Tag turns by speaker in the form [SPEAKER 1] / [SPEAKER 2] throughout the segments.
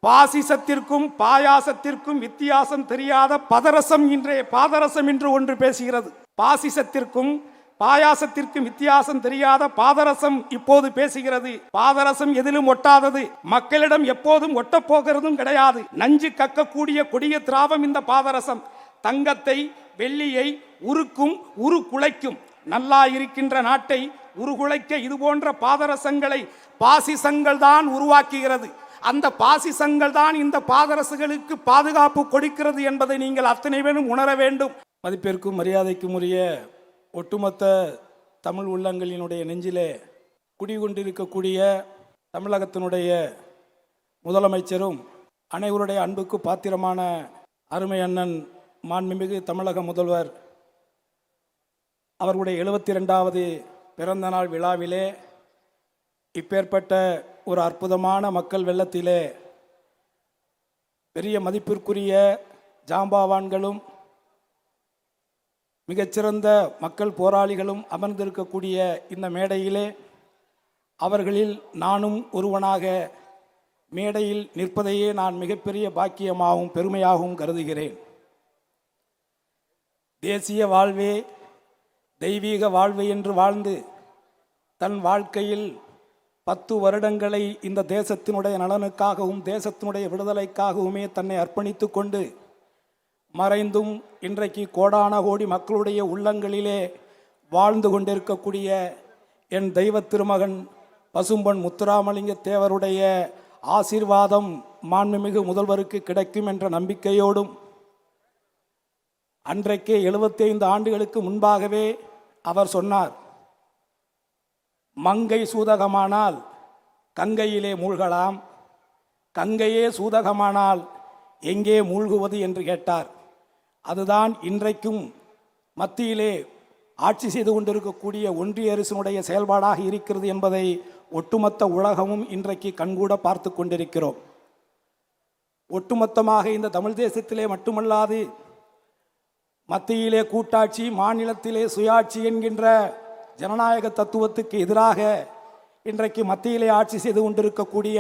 [SPEAKER 1] பாசிசத்திற்கும் பாயாசத்திற்கும் வித்தியாசம் தெரியாத பதரசம் இன்றைய பாதரசம் என்று ஒன்று பேசுகிறது. பாசிசத்திற்கும் பாயாசத்திற்கும் வித்தியாசம் தெரியாத பாதரசம் இப்போது பேசுகிறது. பாதரசம் எதிலும் ஒட்டாதது, மக்களிடம் எப்போதும் ஒட்டப்போகிறதும் கிடையாது. நஞ்சு கக்கக்கூடிய கொடிய திராவம் இந்த பாதரசம். தங்கத்தை வெள்ளியை உருக்கும், உருக்குலைக்கும். நல்லா இருக்கின்ற நாட்டை உருகுலைக்க இது போன்ற பாதரசங்களை பாசிசங்கள் தான் உருவாக்குகிறது. அந்த பாசிசங்கள் தான் இந்த பாதரசுகளுக்கு பாதுகாப்பு கொடுக்கிறது என்பதை நீங்கள் அத்தனை பேரும் உணர வேண்டும். மதிப்பிற்கும் மரியாதைக்கும் உரிய ஒட்டுமொத்த தமிழ் உள்ளங்களினுடைய நெஞ்சிலே குடிகொண்டிருக்கக்கூடிய தமிழகத்தினுடைய முதலமைச்சரும் அனைவருடைய அன்புக்கு பாத்திரமான அருமை அண்ணன் மாண்புமிகு தமிழக முதல்வர் அவர்களுடைய 72வது பிறந்த நாள் விழாவிலே இப்பேற்பட்ட ஒரு அற்புதமான மக்கள் வெள்ளத்திலே பெரிய மதிப்பிற்குரிய ஜாம்பாவான்களும் மிகச்சிறந்த மக்கள் போராளிகளும் அமர்ந்திருக்கக்கூடிய இந்த மேடையிலே அவர்களில் நானும் ஒருவனாக மேடையில் நிற்பதையே நான் மிகப்பெரிய பாக்கியமாகவும் பெருமையாகவும் கருதுகிறேன். தேசிய வாழ்வே தெய்வீக வாழ்வு என்று வாழ்ந்து தன் வாழ்க்கையில் 10 வருடங்களை இந்த தேசத்தினுடைய நலனுக்காகவும் தேசத்தினுடைய விடுதலைக்காகவுமே தன்னை அர்ப்பணித்து கொண்டு மறைந்தும் இன்றைக்கு கோடான கோடி மக்களுடைய உள்ளங்களிலே வாழ்ந்து கொண்டிருக்கக்கூடிய என் தெய்வ திருமகன் பசும்பொன் முத்துராமலிங்க தேவருடைய ஆசீர்வாதம் மாண்புமிகு முதல்வருக்கு கிடைக்கும் என்ற நம்பிக்கையோடும் அன்றைக்கே 75 ஆண்டுகளுக்கு முன்பாகவே அவர் சொன்னார், மங்கை சூதகமானால் கங்கையிலே மூழ்கலாம், கங்கையே சூதகமானால் எங்கே மூழ்குவது என்று கேட்டார். அதுதான் இன்றைக்கும் மத்தியிலே ஆட்சி செய்து கொண்டிருக்கக்கூடிய ஒன்றிய அரசினுடைய செயல்பாடாக இருக்கிறது என்பதை ஒட்டுமொத்த உலகமும் இன்றைக்கு கண்கூட பார்த்து கொண்டிருக்கிறோம். ஒட்டுமொத்தமாக இந்த தமிழ் தேசத்திலே மட்டுமல்லாது மத்தியிலே கூட்டாட்சி, மாநிலத்திலே சுயாட்சி என்கின்ற ஜனநாயக தத்துவத்துக்கு எதிராக இன்றைக்கு மத்தியிலே ஆட்சி செய்து கொண்டிருக்கக்கூடிய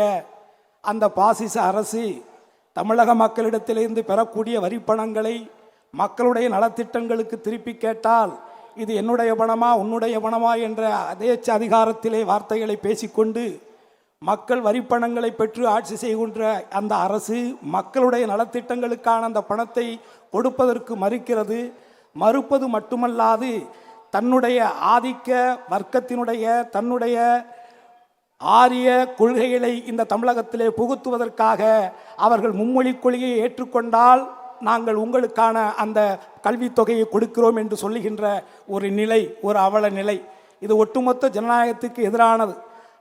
[SPEAKER 1] அந்த பாசிச அரசு தமிழக மக்களிடத்திலிருந்து பெறக்கூடிய வரிப்பணங்களை மக்களுடைய நலத்திட்டங்களுக்கு திருப்பி கேட்டால் இது என்னுடைய பணமா உன்னுடைய பணமா என்ற அதேச்ச அதிகாரத்திலே வார்த்தைகளை பேசிக்கொண்டு மக்கள் வரிப்பணங்களை பெற்று ஆட்சி செய்கின்ற அந்த அரசு மக்களுடைய நலத்திட்டங்களுக்கான அந்த பணத்தை கொடுப்பதற்கு மறுக்கிறது. மறுப்பது மட்டுமல்லாது தன்னுடைய ஆதிக்க வர்க்கத்தினுடைய தன்னுடைய ஆரிய கொள்கைகளை இந்த தமிழகத்திலே புகுத்துவதற்காக அவர்கள் மும்மொழி கொள்கையை ஏற்றுக்கொண்டால் நாங்கள் உங்களுக்கான அந்த கல்வித்தொகையை கொடுக்கிறோம் என்று சொல்லுகின்ற ஒரு நிலை, ஒரு அவல நிலை. இது ஒட்டுமொத்த ஜனநாயகத்துக்கு எதிரானது.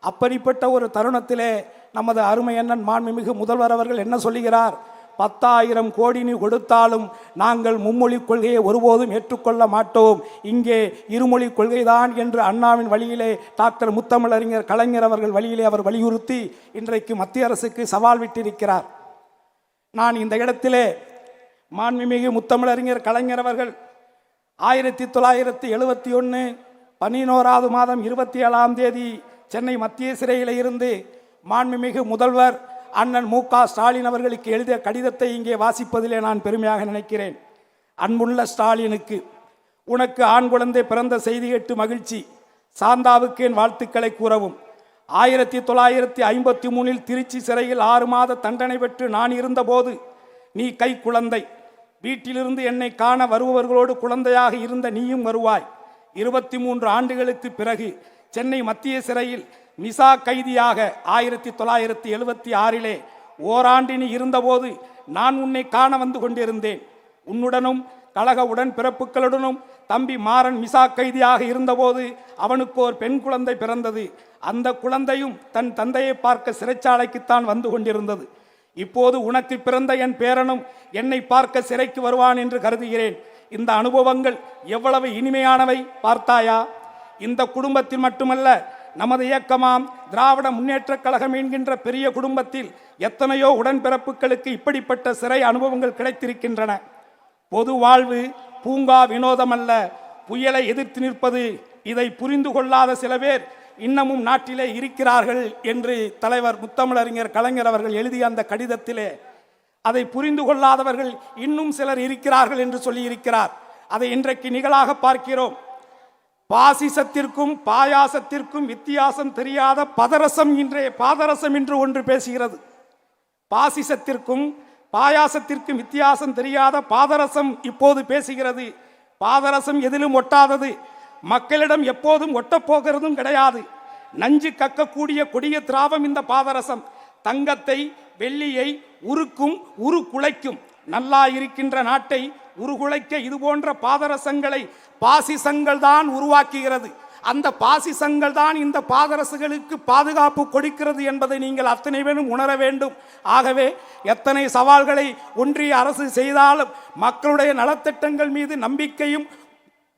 [SPEAKER 1] அப்படிப்பட்ட ஒரு தருணத்திலே நமது அருமை அண்ணன் மாண்புமிகு முதல்வர் அவர்கள் என்ன சொல்லுகிறார்? 10,000 கோடி நீ கொடுத்தாலும் நாங்கள் மும்மொழி கொள்கையை ஒருபோதும் ஏற்றுக்கொள்ள மாட்டோம், இங்கே இருமொழி கொள்கைதான் என்று அண்ணாவின் வழியிலே டாக்டர் முத்தமிழறிஞர் கலைஞர் அவர்கள் வழியிலே அவர் வலியுறுத்தி இன்றைக்கு மத்திய அரசுக்கு சவால் விட்டிருக்கிறார். நான் இந்த இடத்திலே மாண்புமிகு முத்தமிழறிஞர் கலைஞர் அவர்கள் 1971 11வது மாதம் 27ஆம் தேதி சென்னை மத்திய சிறையில் இருந்து மாண்புமிகு முதல்வர் அண்ணன் மு க ஸ்டாலின் அவர்களுக்கு எழுதிய கடிதத்தை இங்கே வாசிப்பதிலே நான் பெருமையாக நினைக்கிறேன். அன்புள்ள ஸ்டாலினுக்கு, உனக்கு ஆண் குழந்தை பிறந்த செய்தி கேட்டு மகிழ்ச்சி. சாந்தாவுக்கு என் வாழ்த்துக்களை கூறவும். 1953 திருச்சி சிறையில் 6 மாத தண்டனை பெற்று நான் இருந்தபோது நீ கை குழந்தை. வீட்டிலிருந்து என்னை காண வருபவர்களோடு குழந்தையாக இருந்த நீயும் வருவாய். 23 ஆண்டுகளுக்கு பிறகு சென்னை மத்திய சிறையில் மிசா கைதியாக 1976 ஓராண்டு நீ இருந்தபோது நான் உன்னை காண வந்து கொண்டிருந்தேன். உன்னுடனும் கழக உடன் பிறப்புகளுடனும் தம்பி மாறன் மிசா கைதியாக இருந்தபோது அவனுக்கு ஒரு பெண் குழந்தை பிறந்தது. அந்த குழந்தையும் தன் தந்தையை பார்க்க சிறைச்சாலைக்குத்தான் வந்து கொண்டிருந்தது. இப்போது உனக்கு பிறந்த என் பேரனும் என்னை பார்க்க சிறைக்கு வருவான் என்று கருதுகிறேன். இந்த அனுபவங்கள் எவ்வளவு இனிமையானவை பார்த்தாயா? இந்த குடும்பத்தில் மட்டுமல்ல, நமது இயக்கமாம் திராவிட முன்னேற்றக் கழகம் என்கின்ற பெரிய குடும்பத்தில் எத்தனையோ உடன்பிறப்புகளுக்கு இப்படிப்பட்ட சிறை அனுபவங்கள் கிடைத்திருக்கின்றன. பொது வாழ்வு பூங்கா வினோதமல்ல, புயலை எதிர்த்து நிற்பது. இதை புரிந்து கொள்ளாத சில பேர் இன்னமும் நாட்டிலே இருக்கிறார்கள் என்று தலைவர் முத்தமிழறிஞர் கலைஞர் அவர்கள் எழுதிய அந்த கடிதத்திலே அதை புரிந்து கொள்ளாதவர்கள் இன்னும் சிலர் இருக்கிறார்கள் என்று சொல்லி இருக்கிறார். அதை இன்றைக்கு நிகழாக பார்க்கிறோம். பாசிசத்திற்கும் பாயாசத்திற்கும் வித்தியாசம் தெரியாத பதரசம் இன்றைய பாதரசம் என்று ஒன்று பேசுகிறது. பாசிசத்திற்கும் பாயாசத்திற்கும் வித்தியாசம் தெரியாத பாதரசம் இப்போது பேசுகிறது. பாதரசம் எதிலும் ஒட்டாதது, மக்களிடம் எப்போதும் ஒட்டப்போகிறதும் கிடையாது. நஞ்சு கக்கக்கூடிய கொடிய திராவம் இந்த பாதரசம். தங்கத்தை வெள்ளியை உருக்கும் உருக்குலைக்கும். நல்லா இருக்கின்ற நாட்டை உருகுலைக்க இது போன்ற பாதரசங்களை பாசிசங்கள் தான் உருவாக்குகிறது. அந்த பாசிசங்கள் தான் இந்த பாதரசுகளுக்கு பாதுகாப்பு கொடுக்கிறது என்பதை நீங்கள் அத்தனை பேரும் உணர வேண்டும். ஆகவே எத்தனை சவால்களை ஒன்றிய அரசு செய்தாலும் மக்களுடைய நலத்திட்டங்கள் மீது நம்பிக்கையும்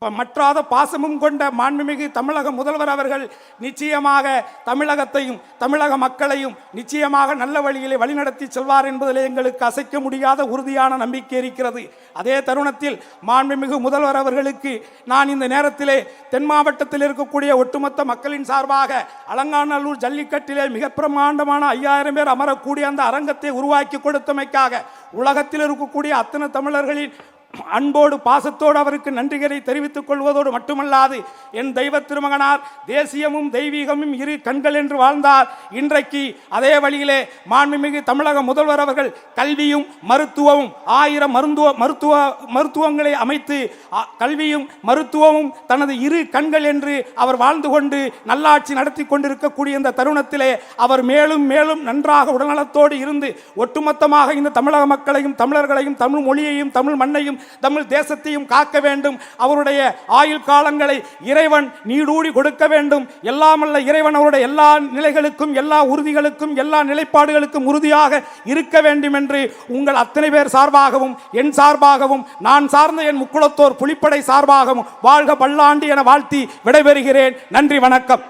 [SPEAKER 1] மற்றாத பாசமும் கொண்ட மாண்புமிகு தமிழக முதல்வர் அவர்கள் நிச்சயமாக தமிழகத்தையும் தமிழக மக்களையும் நிச்சயமாக நல்ல வழியிலே வழிநடத்தி செல்வார் என்பதிலே எங்களுக்கு அசைக்க முடியாத உறுதியான நம்பிக்கை இருக்கிறது. அதே தருணத்தில் மாண்புமிகு முதல்வர் அவர்களுக்கு நான் இந்த நேரத்திலே தென் மாவட்டத்தில் இருக்கக்கூடிய ஒட்டுமொத்த மக்களின் சார்பாக அலங்காநல்லூர் ஜல்லிக்கட்டிலே மிக பிரமாண்டமான 5000 பேர் அமரக்கூடிய அந்த அரங்கத்தை உருவாக்கி கொடுத்தமைக்காக உலகத்தில் இருக்கக்கூடிய அத்தனை தமிழர்களின் அன்போடு பாசத்தோடு அவருக்கு நன்றிகளை தெரிவித்துக் கொள்வதோடு மட்டுமல்லாது, என் தெய்வ திருமகனார் தேசியமும் தெய்வீகமும் இரு கண்கள் என்று வாழ்ந்தார். இன்றைக்கு அதே வழியிலே மாண்புமிகு தமிழக முதல்வர் அவர்கள் கல்வியும் மருத்துவமும் 1000 மருத்துவங்களை அமைத்து கல்வியும் மருத்துவமும் தனது இரு கண்கள் என்று அவர் வாழ்ந்து கொண்டு நல்லாட்சி நடத்தி கொண்டிருக்கக்கூடிய இந்த தருணத்திலே அவர் மேலும் மேலும் நன்றாக உடல்நலத்தோடு இருந்து ஒட்டுமொத்தமாக இந்த தமிழக மக்களையும் தமிழர்களையும் தமிழ் மொழியையும் தமிழ் மண்ணையும் தமிழ் தேசத்தையும் காக்க வேண்டும். அவருடைய ஆயுள் காலங்களை இறைவன் நீடூடி கொடுக்க வேண்டும். எல்லாமல்ல இறைவன் அவருடைய எல்லா நிலைகளுக்கும் எல்லா உறுதிகளுக்கும் எல்லா நிலைப்பாடுகளுக்கும் உறுதியாக இருக்க வேண்டும் என்று உங்கள் அத்தனை பேர் சார்பாகவும் என் சார்பாகவும் நான் சார்ந்த என் முக்குளத்தோர் புலிப்படை சார்பாகவும் வாழ்க பல்லாண்டு என வாழ்த்தி விடைபெறுகிறேன். நன்றி, வணக்கம்.